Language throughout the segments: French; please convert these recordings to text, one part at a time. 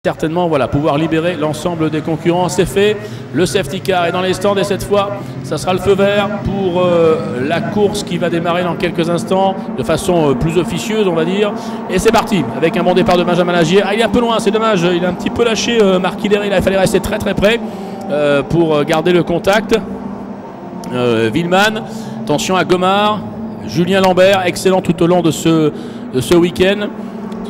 Certainement, voilà, pouvoir libérer l'ensemble des concurrents, c'est fait. Le safety car est dans les stands et cette fois, ça sera le feu vert pour la course qui va démarrer dans quelques instants de façon plus officieuse, on va dire. Et c'est parti, avec un bon départ de Benjamin Lagier. Ah, il est un peu loin, c'est dommage, il a un petit peu lâché Marc Hillery, il fallait rester très près pour garder le contact. Villeman, attention à Gomard, Julien Lambert, excellent tout au long de ce week-end.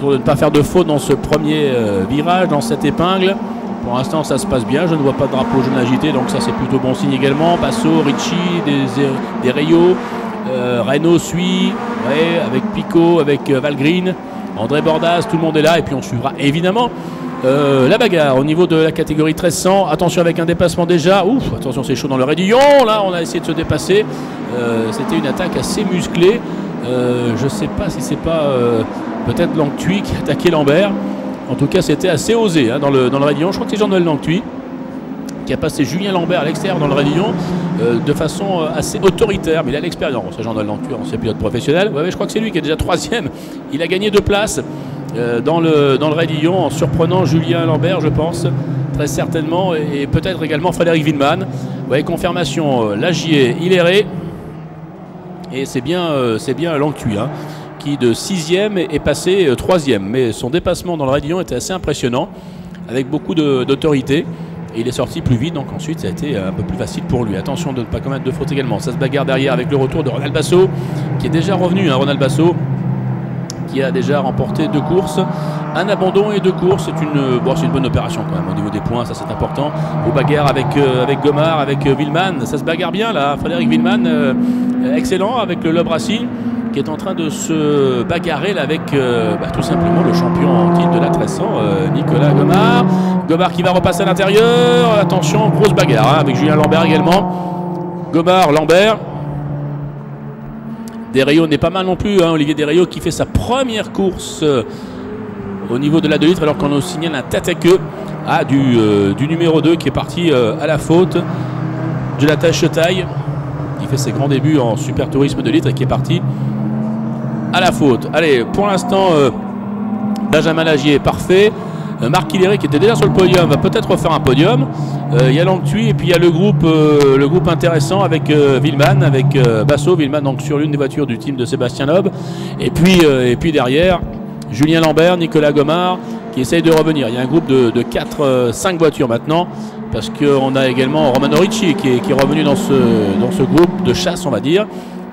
De ne pas faire de faute dans ce premier virage, dans cette épingle. Pour l'instant, ça se passe bien. Je ne vois pas de drapeau jaune agité, donc ça, c'est plutôt bon signe également. Basso, Ricci, des Rayos. Renault suit, ouais, avec Picot, avec Valgreen, André Bordas, tout le monde est là. Et puis, on suivra évidemment la bagarre au niveau de la catégorie 1300. Attention avec un dépassement déjà. Ouf, attention, c'est chaud dans le raidillon. Là, on a essayé de se dépasser. C'était une attaque assez musclée. Je ne sais pas si c'est pas peut-être Langtuy qui a attaqué Lambert. En tout cas, c'était assez osé dans le raidillon. Je crois que c'est Jean-Noël Langtuy qui a passé Julien Lambert à l'extérieur dans le raidillon de façon assez autoritaire. Mais il a l'expérience. C'est Jean-Noël Langtuy, ancien pilote professionnel. Ouais, je crois que c'est lui qui est déjà 3e. Il a gagné 2 places dans le raidillon en surprenant Julien Lambert, je pense, très certainement. Et peut-être également Frédéric Villeman. Ouais, confirmation, Lagier, Hillery. Et c'est bien Langtuy, qui de 6e est passé 3e. Mais son dépassement dans le raidillon était assez impressionnant, avec beaucoup d'autorité. Et il est sorti plus vite, donc ensuite ça a été un peu plus facile pour lui. Attention de ne pas commettre de faute également. Ça se bagarre derrière avec le retour de Ronald Basso, qui est déjà revenu. Ronald Basso, qui a déjà remporté 2 courses. Un abandon et 2 courses, c'est une bonne opération quand même au niveau des points, ça c'est important. Au bagarre avec Gomard, avec Villeman, ça se bagarre bien là. Frédéric Villeman, excellent avec le Loeb Racing, qui est en train de se bagarrer là, avec tout simplement le champion en titre de la 1300, Nicolas Gomard. Gomard qui va repasser à l'intérieur, attention, grosse bagarre avec Julien Lambert également. Gomard, Lambert. Desrayaux n'est pas mal non plus, Olivier Desrayaux qui fait sa première course au niveau de la 2 litres, alors qu'on nous signale un tête à queue du numéro 2 qui est parti à la faute, Jonathan Chetaille, qui fait ses grands débuts en super tourisme 2 litres et qui est parti à la faute. Allez, pour l'instant, Benjamin Lagier est parfait. Marc Hillery, qui était déjà sur le podium, va peut-être refaire un podium. Il y a Langtuy et puis il y a le groupe intéressant avec Villeman, avec Basso. Villeman donc sur l'une des voitures du team de Sébastien Loeb. Et puis derrière, Julien Lambert, Nicolas Gomard qui essaye de revenir. Il y a un groupe de 5 voitures maintenant, parce qu'on a également Romano Ricci qui est revenu dans ce groupe de chasse, on va dire.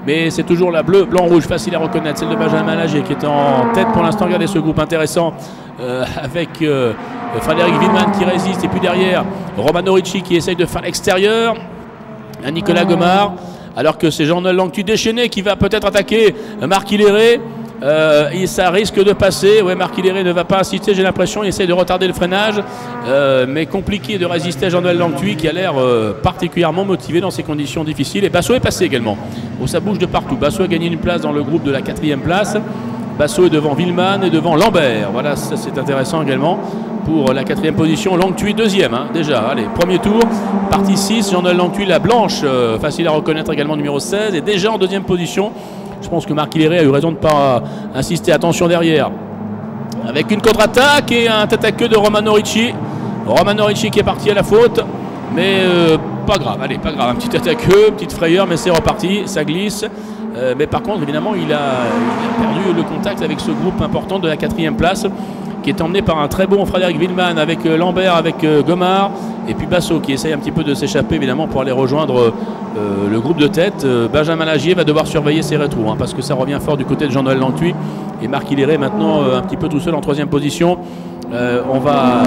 Mais c'est toujours la bleu, blanc, rouge, facile à reconnaître. Celle de Benjamin Lagier qui est en tête pour l'instant. Regardez ce groupe intéressant avec Frédéric Villeman qui résiste. Et puis derrière, Romano Ricci qui essaye de faire l'extérieur. Nicolas Gomard. Alors que c'est Jean-Noël Langtuy déchaîné qui va peut-être attaquer Marc Hillery. Et ça risque de passer. Ouais, Marc Hillery ne va pas insister, j'ai l'impression. Il essaie de retarder le freinage, mais compliqué de résister à Jean-Noël Langtuy qui a l'air particulièrement motivé dans ces conditions difficiles. Et Basso est passé également. Oh, ça bouge de partout. Basso a gagné une place dans le groupe de la 4e place. Basso est devant Villeman et devant Lambert. Voilà, ça c'est intéressant également pour la 4e position. Langtuy 2e déjà. Allez, premier tour, partie 6. Jean-Noël Langtuy, la blanche, facile à reconnaître également, numéro 16, et déjà en 2e position. Je pense que Marc Hillery a eu raison de ne pas insister. Attention derrière. Avec une contre-attaque et un tête à queue de Romano Ricci. Romano Ricci qui est parti à la faute. Mais pas grave. Allez, pas grave. Un petit tête à queue, petite frayeur, mais c'est reparti. Ça glisse. Mais par contre, évidemment, il a perdu le contact avec ce groupe important de la 4e place, qui est emmené par un très bon Frédéric Villeman avec Lambert, avec Gomard, et puis Basso qui essaye un petit peu de s'échapper évidemment pour aller rejoindre le groupe de tête. Benjamin Lagier va devoir surveiller ses rétros, parce que ça revient fort du côté de Jean-Noël Langtuy, et Marc Hillery maintenant un petit peu tout seul en 3e position. On va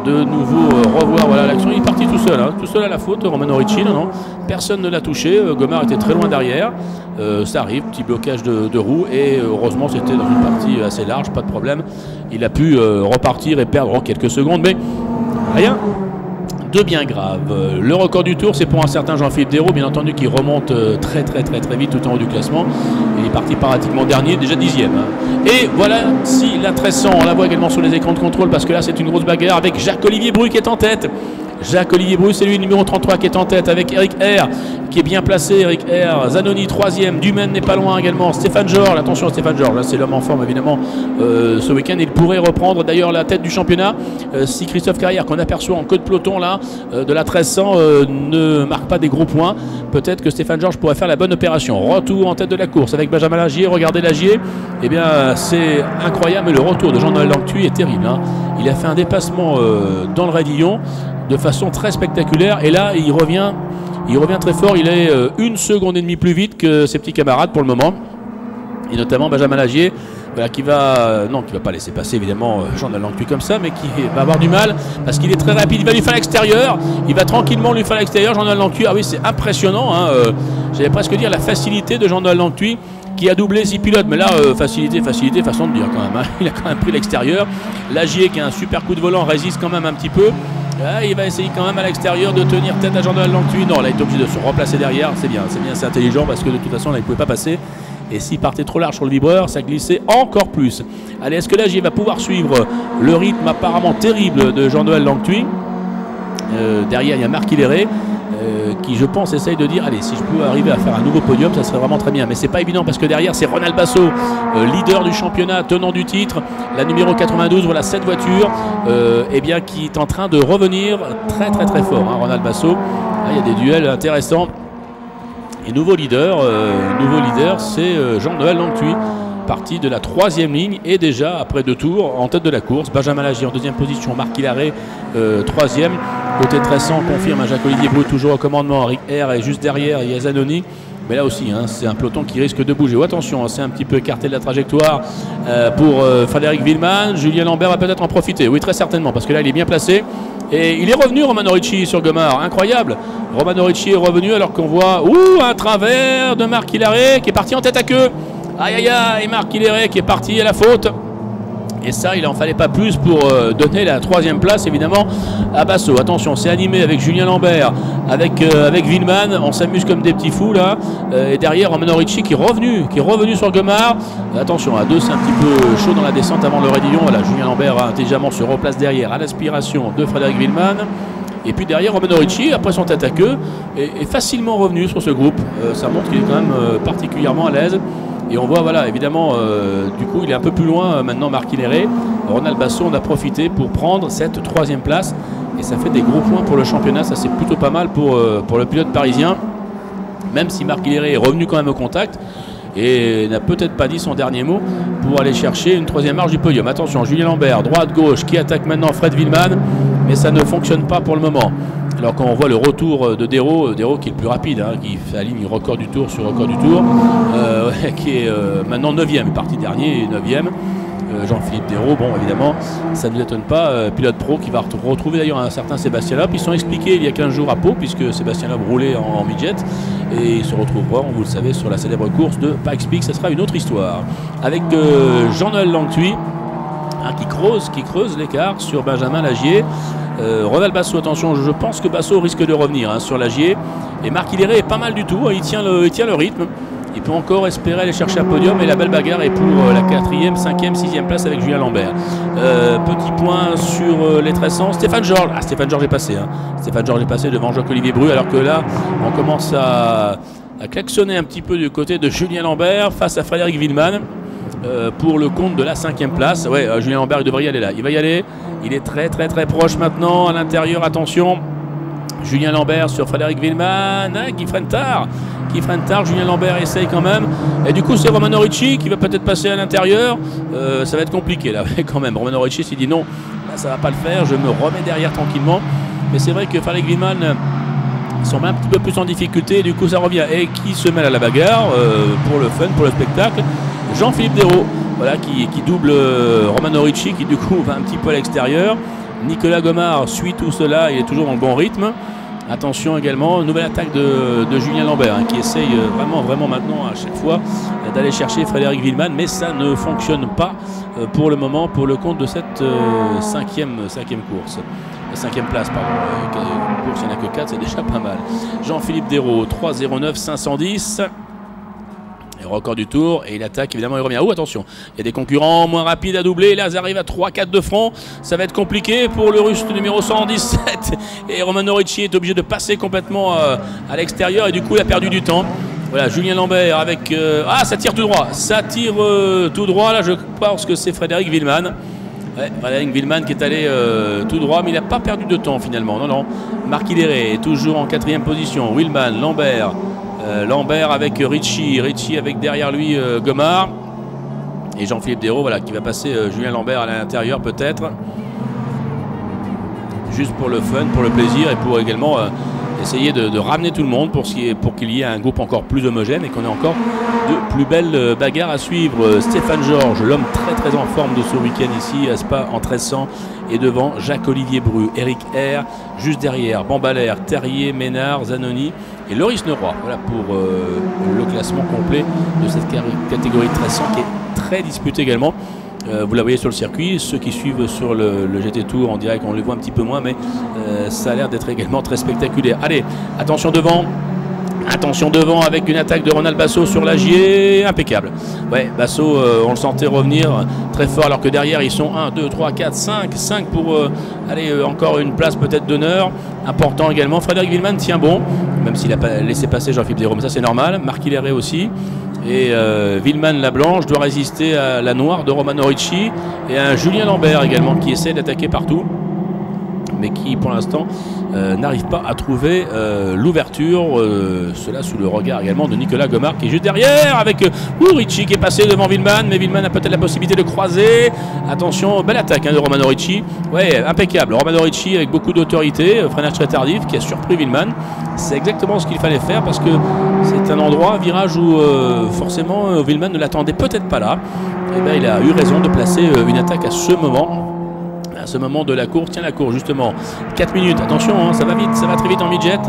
de nouveau revoir l'action. Il est parti tout seul à la faute. Romano Ricci, non, personne ne l'a touché. Gomard était très loin derrière. Ça arrive, petit blocage de roue, et heureusement c'était dans une partie assez large, pas de problème. Il a pu repartir et perdre en quelques secondes, mais rien de bien grave. Le record du tour, c'est pour un certain Jean-Philippe Desraux, bien entendu, qui remonte très vite tout en haut du classement. Il est parti pratiquement dernier, déjà 10e. Et voilà, si la 1300, on la voit également sur les écrans de contrôle, parce que là c'est une grosse bagarre avec Jacques-Olivier Bru qui est en tête. Jacques-Olivier Bru, c'est lui le numéro 33 qui est en tête avec Eric R qui est bien placé. Eric R, Zanoni 3e, Dumaine n'est pas loin également. Stéphane Georges, attention Stéphane Georges, là c'est l'homme en forme évidemment. Ce week-end il pourrait reprendre d'ailleurs la tête du championnat si Christophe Carrière, qu'on aperçoit en queue de peloton là de la 1300, ne marque pas des gros points. Peut-être que Stéphane Georges pourrait faire la bonne opération. Retour en tête de la course avec Benjamin Lagier. Regardez Lagier, eh bien c'est incroyable, mais le retour de Jean-Noël Langtuy est terrible, hein. Il a fait un dépassement dans le raidillon de façon très spectaculaire et là il revient très fort. Il est 1,5 secondes plus vite que ses petits camarades pour le moment, et notamment Benjamin Lagier, voilà, qui va pas laisser passer évidemment Jean-Noël Langtuy comme ça, mais qui va avoir du mal parce qu'il est très rapide. Il va lui faire à l'extérieur, il va tranquillement lui faire à l'extérieur. Jean-Noël Langtuy, ah oui, c'est impressionnant, hein, j'allais presque dire la facilité de Jean-Noël Langtuy qui a doublé 6 pilotes, mais là facilité, façon de dire quand même, hein. Il a quand même pris l'extérieur. Lagier qui a un super coup de volant résiste quand même un petit peu. Là, il va essayer quand même à l'extérieur de tenir tête à Jean-Noël Langtuy. Non, là il est obligé de se replacer derrière, c'est bien, c'est intelligent parce que de toute façon là il ne pouvait pas passer. Et s'il partait trop large sur le vibreur, ça glissait encore plus. Allez, est-ce que Lagier va pouvoir suivre le rythme apparemment terrible de Jean-Noël Langtuy? Derrière il y a Marc Hilleret qui je pense essaye de dire allez, si je pouvais arriver à faire un nouveau podium ça serait vraiment très bien, mais c'est pas évident parce que derrière c'est Ronald Basso, leader du championnat, tenant du titre, la numéro 92. Voilà cette voiture eh bien, qui est en train de revenir très fort, hein, Ronald Basso. Là, il y a des duels intéressants et nouveau leader c'est Jean-Noël Langtuy, parti de la 3e ligne et déjà après 2 tours en tête de la course. Benjamin Lagier en 2e position, Marc Hilleret 3e. Côté 1300, confirme Jacques-Olivier Bru toujours au commandement. Eric R est juste derrière, il y a Zanoni. Mais là aussi, hein, c'est un peloton qui risque de bouger. Oh, attention, c'est un petit peu écarté de la trajectoire pour Frédéric Wilman. Julien Lambert va peut-être en profiter. Oui, très certainement, parce que là, il est bien placé. Et il est revenu, Romano Ricci, sur Gomard. Incroyable. Romano Ricci est revenu alors qu'on voit un travers de Marc Hilleret qui est parti en tête à queue. Aïe, aïe, aïe, Marc Hilleret qui est parti à la faute. Et ça, il n'en fallait pas plus pour donner la 3e place, évidemment, à Basso. Attention, c'est animé avec Julien Lambert, avec Wilman. On s'amuse comme des petits fous, là. Et derrière, Romano Ricci qui est revenu sur Gomard. Attention, à 2, c'est un petit peu chaud dans la descente avant le raidillon. Voilà, Julien Lambert intelligemment se replace derrière à l'aspiration de Frédéric Wilman. Et puis derrière, Romano Ricci, après son tête à queue, est facilement revenu sur ce groupe. Ça montre qu'il est quand même particulièrement à l'aise. Et on voit, voilà, évidemment, du coup, il est un peu plus loin maintenant, Marc Hilleret. Ronald Basso en a profité pour prendre cette 3e place. Et ça fait des gros points pour le championnat. Ça, c'est plutôt pas mal pour le pilote parisien. Même si Marc Hilleret est revenu quand même au contact et n'a peut-être pas dit son dernier mot pour aller chercher une 3e marche du podium. Attention, Julien Lambert, droite-gauche, qui attaque maintenant Fred Wilman. Mais ça ne fonctionne pas pour le moment. Alors quand on voit le retour de Dérault qui est le plus rapide, hein, qui fait la ligne record du tour sur record du tour, qui est maintenant 9e, parti dernier et 9e. Jean-Philippe Dérault, bon évidemment, ça ne nous étonne pas, pilote pro qui va retrouver d'ailleurs un certain Sébastien Loeb. Ils sont expliqués il y a 15 jours à Pau, puisque Sébastien Loeb roulait en midget, et il se retrouvera, vous le savez, sur la célèbre course de Pikes Peak. Ça sera une autre histoire, avec Jean-Noël Langtuy, hein, qui creuse l'écart sur Benjamin Lagier. Ronald Basso, attention, je pense que Basso risque de revenir, hein, sur Lagier. Et Marc Hilleret est pas mal du tout, hein, il tient le rythme. Il peut encore espérer aller chercher un podium, et la belle bagarre est pour la 4e, 5e, 6e place avec Julien Lambert. Petit point sur les 1300. Stéphane Georges. Ah, Stéphane Georges est passé. Hein. Stéphane Georges est passé devant Jacques-Olivier Bru, alors que là, on commence à klaxonner un petit peu du côté de Julien Lambert face à Frédéric Wilman. Pour le compte de la 5e place. Ouais, Julien Lambert, il devrait y aller là. Il va y aller. Il est très proche maintenant. À l'intérieur, attention. Julien Lambert sur Frédéric Wilman. Guy Frentard. Julien Lambert essaye quand même. Et du coup, c'est Romano Ricci qui va peut-être passer à l'intérieur. Ça va être compliqué là, quand même. Romano Ricci s'il dit non, là, ça va pas le faire. Je me remets derrière tranquillement. Mais c'est vrai que Frédéric Wilman semble un petit peu plus en difficulté. Et du coup, ça revient. Et qui se mêle à la bagarre pour le fun, pour le spectacle. Jean-Philippe Dérault, voilà, qui double Romano Ricci, qui du coup va un petit peu à l'extérieur. Nicolas Gomard suit tout cela, il est toujours dans le bon rythme. Attention également, nouvelle attaque de Julien Lambert, hein, qui essaye vraiment maintenant à chaque fois d'aller chercher Frédéric Wilman, mais ça ne fonctionne pas pour le moment, pour le compte de cette 5e course. 5e place, pardon. Course, il n'y en a que 4, c'est déjà pas mal. Jean-Philippe Dérault, 3,09 510. record du tour et il attaque évidemment, il revient. Oh attention, il y a des concurrents moins rapides à doubler, là ils arrivent à 3-4 de front, ça va être compliqué pour le russe numéro 117 et Romano Ricci est obligé de passer complètement à l'extérieur et du coup il a perdu du temps. Voilà, Julien Lambert avec... ah, ça tire tout droit. Ça tire tout droit. Là, je pense que c'est Frédéric Villeman. Ouais, Frédéric Villeman qui est allé tout droit, mais il n'a pas perdu de temps finalement. Non, non. Marc Hilleret est toujours en 4e position. Villeman, Lambert. Lambert avec Ricci. Ricci avec derrière lui Gomard. Et Jean-Philippe Desraux, voilà, qui va passer Julien Lambert à l'intérieur peut-être. Juste pour le fun, pour le plaisir et pour également... essayer de ramener tout le monde pour qu'il y ait un groupe encore plus homogène et qu'on ait encore de plus belles bagarres à suivre. Stéphane Georges, l'homme très très en forme de ce week-end ici à Spa en 1300 et devant Jacques-Olivier Bru, Eric R, juste derrière Bambalère, Terrier, Ménard, Zanoni et Loris Neuroy. Voilà pour le classement complet de cette catégorie 1300 qui est très disputée également. Vous la voyez sur le circuit, ceux qui suivent sur le GT Tour en direct, on les voit un petit peu moins, mais ça a l'air d'être également très spectaculaire. Allez, attention devant avec une attaque de Ronald Basso sur l'Agier, impeccable. Ouais, Basso, on le sentait revenir très fort, alors que derrière ils sont 1, 2, 3, 4, 5 pour aller encore une place peut-être d'honneur. Important également, Frédéric Villeman tient bon, même s'il a pas laissé passer Jean-Philippe Desraux, mais ça c'est normal. Marc Hilleret aussi. Et Villeman la blanche doit résister à la noire de Romano Ricci et à un Julien Lambert également qui essaie d'attaquer partout mais qui pour l'instant n'arrive pas à trouver l'ouverture, cela sous le regard également de Nicolas Gomard qui est juste derrière avec Ricci qui est passé devant Villeman, mais Villeman a peut-être la possibilité de croiser. Attention, belle attaque de Romano Ricci, ouais, impeccable. Romano Ricci avec beaucoup d'autorité, freinage très tardif qui a surpris Villeman. C'est exactement ce qu'il fallait faire parce que c'est un endroit, un virage où forcément Villeman ne l'attendait peut-être pas là. Et bien, il a eu raison de placer une attaque à ce moment de la course. Tiens, la course justement 4 minutes, attention hein, ça va vite, ça va très vite en mid-jet.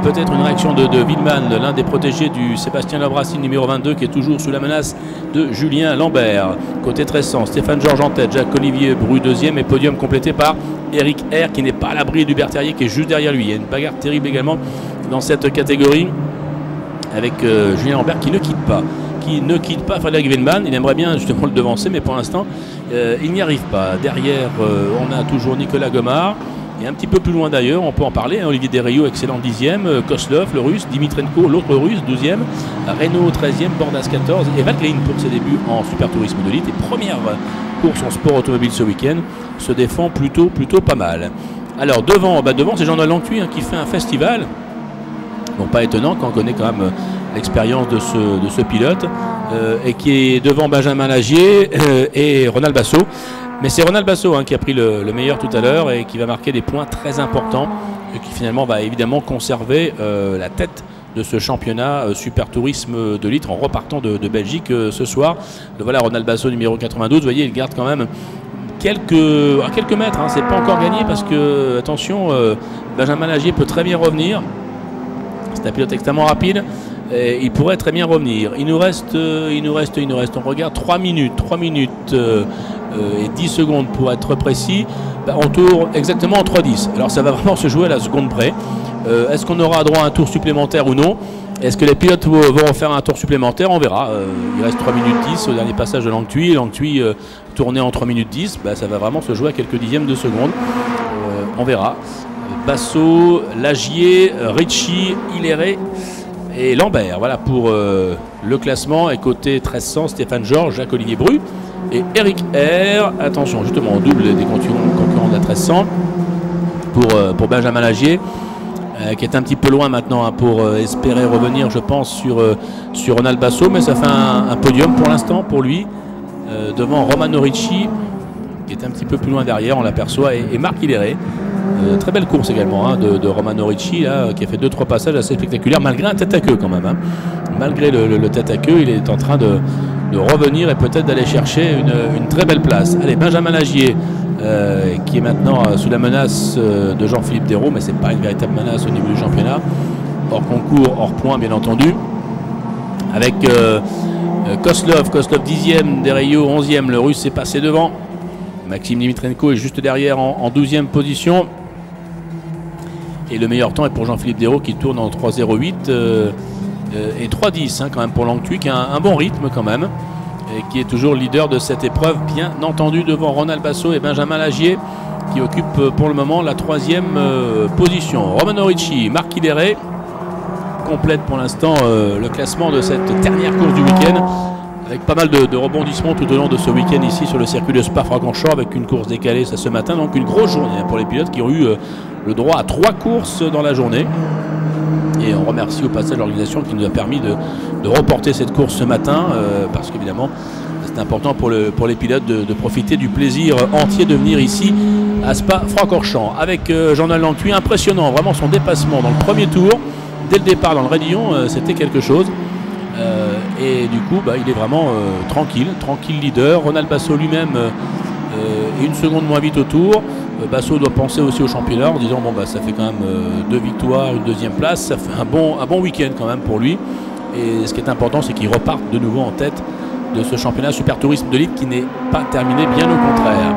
Peut-être une réaction de Villeman, l'un des protégés du Sébastien Lobrassi numéro 22 qui est toujours sous la menace de Julien Lambert. Côté 1300, Stéphane Georges en tête, Jacques-Olivier Bru deuxième et podium complété par Eric R qui n'est pas à l'abri du Berthier qui est juste derrière lui. Il y a une bagarre terrible également dans cette catégorie avec Julien Lambert qui ne quitte pas Frédéric Villeman. Il aimerait bien justement le devancer, mais pour l'instant il n'y arrive pas. Derrière on a toujours Nicolas Gomard et un petit peu plus loin d'ailleurs on peut en parler, hein, Olivier Desrayaux excellent 10e, Koslov le russe, Dimitrenko l'autre russe 12e, Renault 13e, Bordas 14 et Valgrind pour ses débuts en super tourisme de l'élite et première course en sport automobile ce week-end se défend plutôt pas mal. Alors devant c'est Jean-Noël Langtuy hein, qui fait un festival. Bon, pas étonnant quand on connaît quand même l'expérience de ce pilote et qui est devant Benjamin Lagier et Ronald Basso. Mais c'est Ronald Basso hein, qui a pris le meilleur tout à l'heure et qui va marquer des points très importants et qui finalement va évidemment conserver la tête de ce championnat super tourisme de litre en repartant de Belgique ce soir. Le voilà Ronald Basso numéro 92, vous voyez il garde quand même quelques mètres, hein, c'est pas encore gagné parce que attention Benjamin Lagier peut très bien revenir. C'est un pilote extrêmement rapide et il pourrait très bien revenir. Il nous reste, on regarde 3 minutes et 10 secondes pour être précis. On tourne exactement en 3-10. Alors ça va vraiment se jouer à la seconde près. Est-ce qu'on aura droit à un tour supplémentaire ou non? Est-ce que les pilotes vont faire un tour supplémentaire? On verra. Il reste 3 minutes 10 au dernier passage de Langtuy. Langtuy tourné en 3 minutes 10. Ça va vraiment se jouer à quelques dixièmes de seconde. On verra. Basso, Lagier, Ricci, Hilleret et Lambert. Voilà pour le classement. Et côté 1300, Stéphane Georges, Jacques-Olivier Bru et Eric R. Attention, justement, on double des concurrents de la 1300 pour Benjamin Lagier, qui est un petit peu loin maintenant hein, pour espérer revenir, je pense, sur Ronald Basso. Mais ça fait un podium pour l'instant pour lui, devant Romano Ricci, qui est un petit peu plus loin derrière, on l'aperçoit, et Marc Hilleret. Très belle course également hein, de Romano Ricci là, qui a fait 2-3 passages assez spectaculaires malgré un tête à queue quand même hein. Malgré le tête à queue il est en train de revenir et peut-être d'aller chercher une très belle place. Allez, Benjamin Lagier qui est maintenant sous la menace de Jean-Philippe Desraux, mais c'est pas une véritable menace au niveau du championnat, hors concours, hors point bien entendu, avec Koslov 10e, Desrayaux 11e, le russe s'est passé devant. Maxime Dimitrenko est juste derrière en 12e position. Et le meilleur temps est pour Jean-Philippe Desraux qui tourne en 3.08. et 3-10 hein, quand même pour Langtuy, qui a un bon rythme quand même, et qui est toujours leader de cette épreuve, bien entendu devant Ronald Basso et Benjamin Lagier, qui occupe pour le moment la 3e position. Romano Ricci, Marc Hilleret complète pour l'instant le classement de cette dernière course du week-end, avec pas mal de rebondissements tout au long de ce week-end ici sur le circuit de Spa-Francorchamps, avec une course décalée ça ce matin, donc une grosse journée pour les pilotes qui ont eu le droit à 3 courses dans la journée. Et on remercie au passage l'organisation qui nous a permis de reporter cette course ce matin, parce qu'évidemment c'est important pour les pilotes de profiter du plaisir entier de venir ici à Spa-Francorchamps. Avec Jean-Noël Langtuy, impressionnant vraiment son dépassement dans le premier tour, dès le départ dans le raidillon, c'était quelque chose. Et du coup il est vraiment tranquille leader. Ronald Basso lui-même est 1 seconde moins vite au tour. Basso doit penser aussi au championnat en disant bon ça fait quand même 2 victoires, une 2e place, ça fait un bon week-end quand même pour lui. Et ce qui est important, c'est qu'il reparte de nouveau en tête de ce championnat Super Tourisme de Lille qui n'est pas terminé, bien au contraire.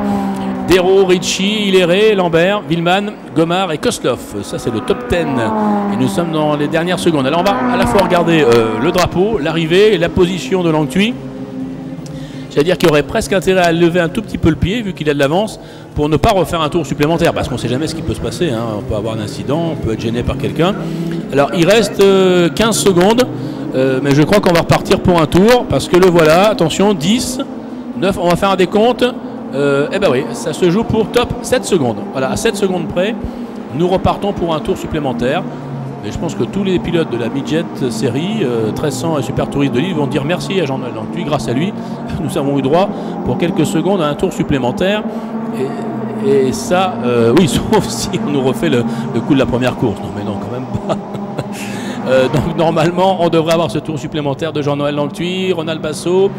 Dérault, Ricci, Hilleret, Lambert, Villeman, Gomard et Kosloff. Ça c'est le top 10 et nous sommes dans les dernières secondes. Alors on va à la fois regarder le drapeau, l'arrivée et la position de Langtuy. C'est-à-dire qu'il aurait presque intérêt à lever un tout petit peu le pied vu qu'il a de l'avance pour ne pas refaire un tour supplémentaire, parce qu'on ne sait jamais ce qui peut se passer, hein. On peut avoir un incident, on peut être gêné par quelqu'un. Alors il reste 15 secondes, mais je crois qu'on va repartir pour un tour, parce que le voilà, attention, 10, 9, on va faire un décompte. Eh ben oui, ça se joue pour top 7 secondes. Voilà, à 7 secondes près, nous repartons pour un tour supplémentaire. Et je pense que tous les pilotes de la Midget série 1300 et Super Tourisme de Lille vont dire merci à Jean-Noël Langtuy. Grâce à lui, nous avons eu droit pour quelques secondes à un tour supplémentaire. Et ça, oui, sauf si on nous refait le coup de la première course. Non mais non, quand même pas. Donc normalement, on devrait avoir ce tour supplémentaire de Jean-Noël Langtuy, Ronald Basso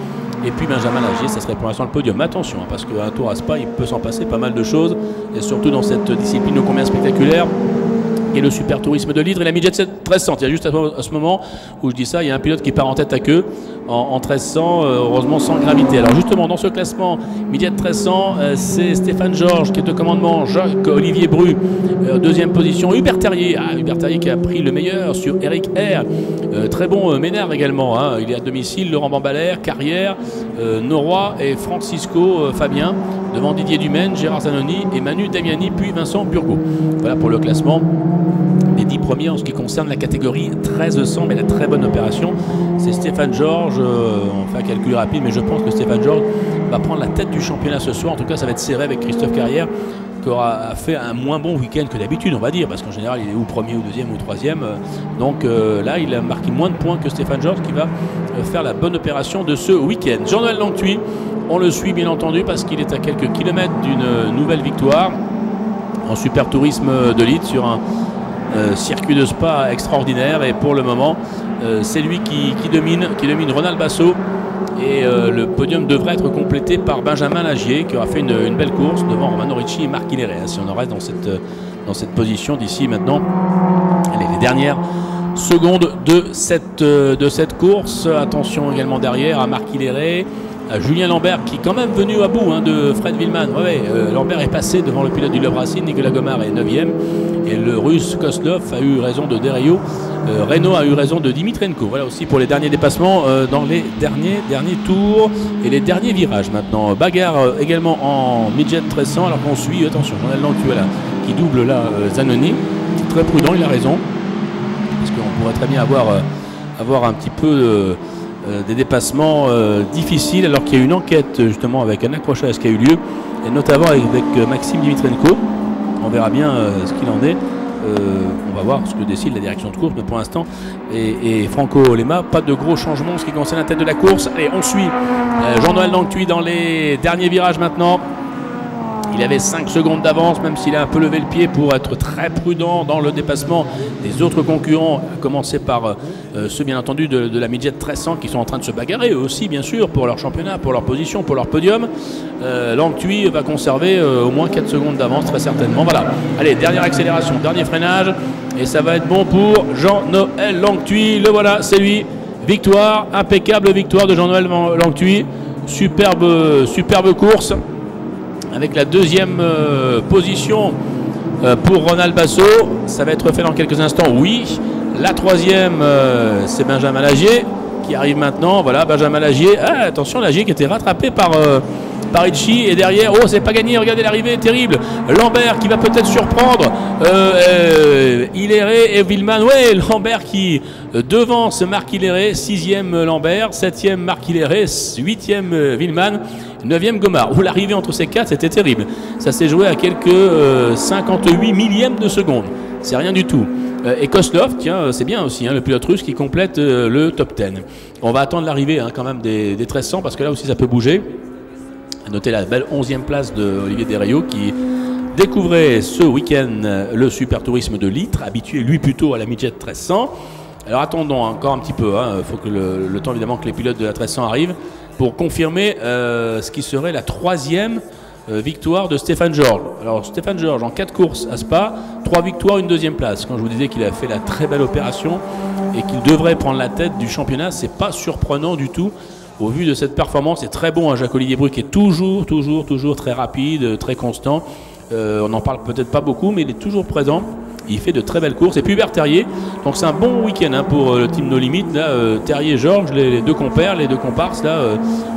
et puis Benjamin Lagier. Ça serait pour l'instant le podium. Mais attention, parce qu'un tour à Spa, il peut s'en passer pas mal de choses. Et surtout dans cette discipline ô combien spectaculaire et le Super Tourisme de Lille et la Midget 1300. Il y a juste à ce moment où je dis ça, il y a un pilote qui part en tête à queue en 1300, heureusement sans gravité. Alors justement dans ce classement Midget 1300, c'est Stéphane Georges qui est au commandement, Jacques-Olivier Bru, 2e position, Hubert Terrier, Hubert Terrier qui a pris le meilleur sur Eric R, très bon Ménard également, hein. Il est à domicile, Laurent Bambalère, Carrière, Noroy et Francisco Fabien, devant Didier Dumaine, Gérard Zanoni et Manu Damiani, puis Vincent Burgot. Voilà pour le classement des 10 premiers en ce qui concerne la catégorie 1300, mais la très bonne opération, c'est Stéphane Georges. On fait un calcul rapide, mais je pense que Stéphane Georges va prendre la tête du championnat ce soir. En tout cas, ça va être serré avec Christophe Carrière, qui aura fait un moins bon week-end que d'habitude, on va dire, parce qu'en général, il est ou premier, ou deuxième, ou troisième. Donc là, il a marqué moins de points que Stéphane Georges, qui va faire la bonne opération de ce week-end. Jean-Noël Langtuy, on le suit bien entendu, parce qu'il est à quelques kilomètres d'une nouvelle victoire en Super Tourisme de Lille sur un circuit de Spa extraordinaire, et pour le moment c'est lui qui domine Ronald Basso, et le podium devrait être complété par Benjamin Lagier qui aura fait une belle course devant Romano Ricci et Marc Hilleret, si on en reste dans cette position d'ici maintenant. Allez, les dernières secondes de cette course. Attention également derrière à Marc Hilleret, à Julien Lambert qui est quand même venu à bout de Fred Villeman. Lambert est passé devant le pilote du Le Racing, Nicolas Gomard est 9e, et le russe Koslov a eu raison de Deraillot, Renault a eu raison de Dimitrenko. Voilà aussi pour les derniers dépassements dans les derniers tours et les derniers virages maintenant. Bagarre également en Midget 1300, alors qu'on suit, attention, Jean-Noël Langtuy là, qui double là Zanoni, très prudent, il a raison, parce qu'on pourrait très bien avoir un petit peu des dépassements difficiles, alors qu'il y a une enquête justement avec un accrochage qui a eu lieu, et notamment avec Maxime Dimitrenko. On verra bien ce qu'il en est. On va voir ce que décide la direction de course, mais pour l'instant, et Franco Lema, pas de gros changements en ce qui concerne la tête de la course. Allez, on suit Jean-Noël Langtuy dans les derniers virages maintenant. Il avait 5 secondes d'avance, même s'il a un peu levé le pied pour être très prudent dans le dépassement des autres concurrents, à commencer par ceux bien entendu de la Midget 1300 qui sont en train de se bagarrer eux aussi bien sûr pour leur championnat, pour leur position, pour leur podium. Langtuy va conserver au moins 4 secondes d'avance très certainement. Voilà, allez, dernière accélération, dernier freinage, et ça va être bon pour Jean-Noël Langtuy. Le voilà, c'est lui. Victoire, impeccable victoire de Jean-Noël Langtuy. Superbe course, avec la 2e position pour Ronald Basso. Ça va être fait dans quelques instants. Oui, La troisième, c'est Benjamin Lagier qui arrive maintenant. Voilà, Benjamin Lagier. Ah, attention, Lagier qui était rattrapé par Ricci. Et derrière, oh, c'est pas gagné. Regardez l'arrivée, terrible. Lambert qui va peut-être surprendre. Hilleret et Villeman. Ouais, Lambert qui devance Marc Hilleret. 6e Lambert, 7e Marc Hilleret, 8e Villeman, 9e Gomard. Où l'arrivée entre ces quatre, c'était terrible. Ça s'est joué à quelques 58 millièmes de seconde. C'est rien du tout. Et Koslov, tiens, c'est bien aussi, hein, le pilote russe qui complète le top 10. On va attendre l'arrivée quand même des 1300 parce que là aussi ça peut bouger. Notez la belle 11e place de Olivier Desrayaux qui découvrait ce week-end le super tourisme de Litre, habitué lui plutôt à la midget 1300. Alors attendons encore un petit peu, il faut que le temps évidemment que les pilotes de la 1300 arrivent pour confirmer ce qui serait la 3e victoire de Stéphane Georges. Alors Stéphane Georges en 4 courses à Spa, 3 victoires, une 2e place. Quand je vous disais qu'il a fait la très belle opération et qu'il devrait prendre la tête du championnat, c'est pas surprenant du tout. Au vu de cette performance, c'est très bon, hein, Jacques-Olivier Bru qui est toujours très rapide, très constant. On n'en parle peut-être pas beaucoup, mais il est toujours présent. Il fait de très belles courses. Et puis Hubert Terrier, donc c'est un bon week-end hein, pour le team No Limit. Là, Terrier et Georges, les deux compères, les deux comparses, là,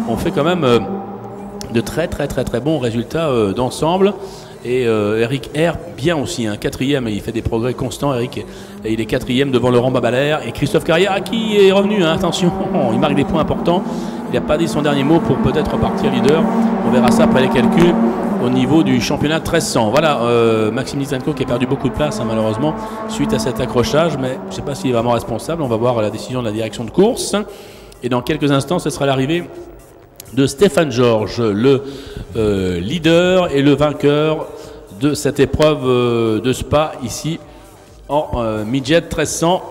ont fait quand même de très bons résultats d'ensemble. Et Eric R, bien aussi, hein, 4e, il fait des progrès constants, Eric. Et il est 4e devant Laurent Babalère et Christophe Carrière qui est revenu, hein, attention, il marque des points importants. Il n'a pas dit son dernier mot pour peut-être repartir leader. On verra ça après les calculs au niveau du championnat 1300. Voilà, Maxime Nitsenko qui a perdu beaucoup de place hein, malheureusement suite à cet accrochage, mais je ne sais pas s'il est vraiment responsable. On va voir la décision de la direction de course. Et dans quelques instants, ce sera l'arrivée de Stéphane Georges, le leader et le vainqueur de cette épreuve de Spa ici en midget 1300.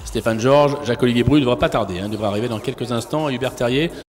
Stéphane Georges, Jacques-Olivier Bru ne devra pas tarder, hein, devra arriver dans quelques instants. Hubert Terrier.